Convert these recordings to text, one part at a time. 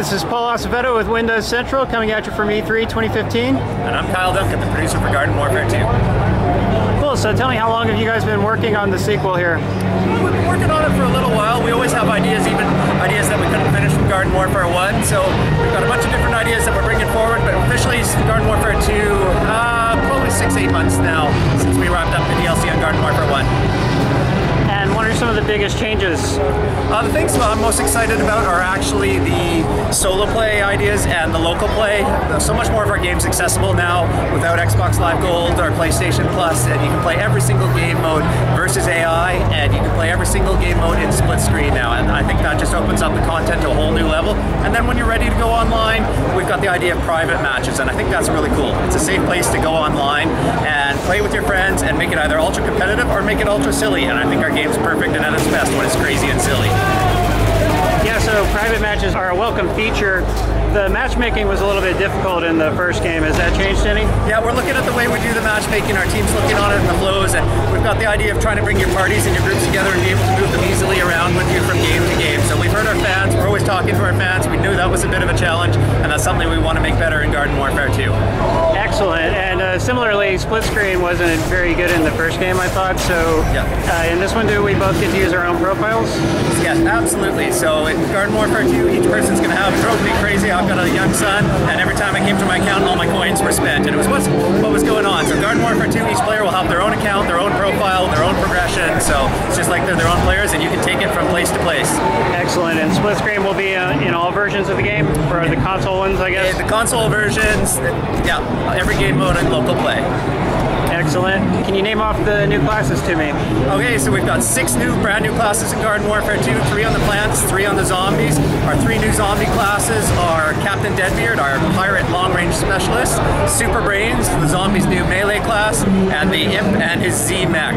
this is Paul Acevedo with Windows Central coming at you from E3 2015. And I'm Kyle Duncan, the producer for Garden Warfare 2. Cool, so tell me, how long have you guys been working on the sequel here? Well, we've been working on it for a little while. We always have ideas, even ideas that we couldn't finish from Garden Warfare 1. So we've got a bunch of different ideas that we're bringing forward, but officially Garden Warfare 2, probably 6-8 months now since we wrapped up the DLC on Garden Warfare 1. And what are some of the biggest changes? The things I'm most excited about are actually the solo play ideas and the local play. So much more of our game's accessible now without Xbox Live Gold or PlayStation Plus, and you can play every single game mode versus AI, and you can play every single game mode in split screen now, and I think that just opens up the content to a whole new level. And then when you're ready to go online, we've got the idea of private matches, and I think that's really cool. It's a safe place to go online and play with your friends and make it either ultra competitive or make it ultra silly, and I think our game's perfect and at its best when it's crazy and silly. Yeah, so private matches are a welcome feature. The matchmaking was a little bit difficult in the first game. Has that changed any? Yeah, we're looking at the way we do the matchmaking. Our team's looking on it in the flows, and we've got the idea of trying to bring your parties and your groups together and be able to move them easily around with you from game to game. So we've heard our fans. We're always talking to our fans. We knew that was a bit of a challenge, and that's something we want to make better in Garden Warfare 2. Excellent. And similarly, split screen wasn't very good in the first game, I thought. So yeah. In this one, do we both get to use our own profiles? Yes, absolutely. So in Garden Warfare 2, each person's going to have, it drove me crazy. I've got a young son, and every time I came to my account, all my coins were spent, and it was what was going on. So Garden Warfare 2, each player will have their own account, their own profile, their own progression. So it's just like they're their own players, and you can take it from place to place. Excellent. And split screen will be in all versions of the game, or the console ones, I guess? The console versions, yeah, every game mode and local play. Excellent. Can you name off the new classes to me? Okay, so we've got 6 brand new classes in Garden Warfare 2, 3 on the plants, 3 on the zombies. Our 3 new zombie classes are Captain Deadbeard, our pirate long-range specialist, Super Brains, the zombies' new melee class, and the Imp and his Z-Mech.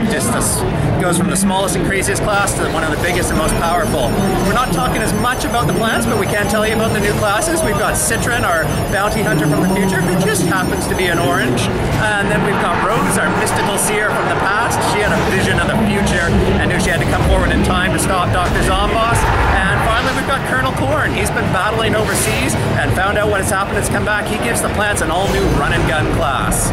Goes from the smallest and craziest class to one of the biggest and most powerful. We're not talking as much about the plants, but we can tell you about the new classes. We've got Citron, our bounty hunter from the future, who just happens to be an orange. And then we've got Rose, our mystical seer from the past. She had a vision of the future and knew she had to come forward in time to stop Dr. Zomboss. And finally, we've got Colonel Corn. He's been battling overseas and found out what has happened has come back. He gives the plants an all-new run-and-gun class.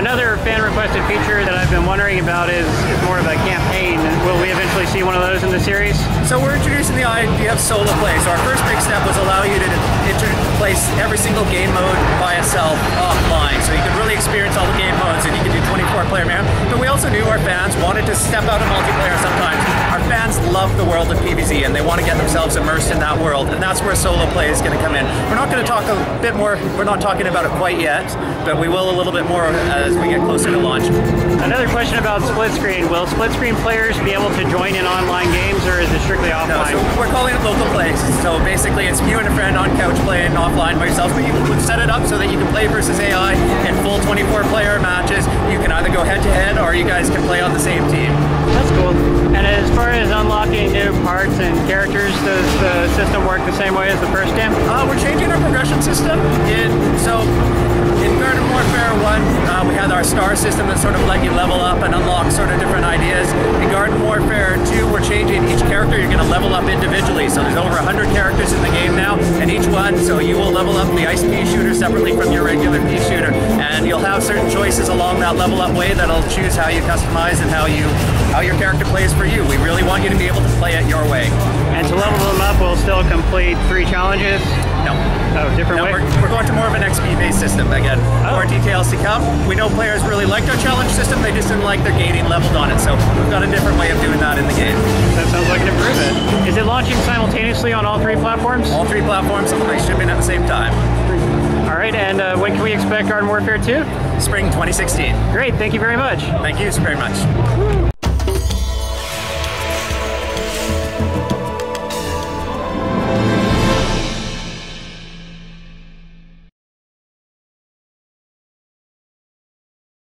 Another fan-requested feature that I've been wondering about is more of a campaign. Will we eventually see one of those in the series? So we're introducing the idea of solo play. So our first big step was allow you to place every single game mode by itself offline. So you could really experience all the game modes, and you could do 24-player man. But we also knew our fans wanted to step out of multiplayer sometimes. Our fans love the world of PvZ, and they want to get themselves immersed in that world, and that's where solo play is going to come in. We're not going to talk a bit more, we're not talking about it quite yet, but we will a little bit more as we get closer to launch. Another question about split screen. Will split screen players be able to join in online games, or is it strictly offline? No, so we're calling it local play. So basically it's you and a friend on couch playing offline by yourselves, but you can set it up so that you can play versus AI in full 24-player matches. You can either go head-to-head or you guys can play on the same team. That's cool. And as far as unlocking new parts and characters, does the system work the same way as the first game? We're changing our progression system. In Garden Warfare 1, we had our star system that sort of let you level up and unlock sort of different ideas. In Garden Warfare 2, we're changing each character. You're going to level up individually. So there's over 100 characters in the game now, and each one, so you will level up the ice pea shooter separately from your regular pea shooter, and you'll have certain choices along that level up way that'll choose how you customize and how your character plays for you. We really want you to be able to play it your way. And to level them up, we'll still complete 3 challenges? No. Oh, different way? We're going to more of an XP-based system again. More details to come. We know players really liked our challenge system, they just didn't like their gating leveled on it, so we've got a different way of doing that in the game. That sounds like an improvement. Is it launching simultaneously on all 3 platforms? All 3 platforms, and 3 shipping at the same time. Alright, and when can we expect Garden Warfare 2? Spring 2016. Great, thank you very much. Thank you so very much.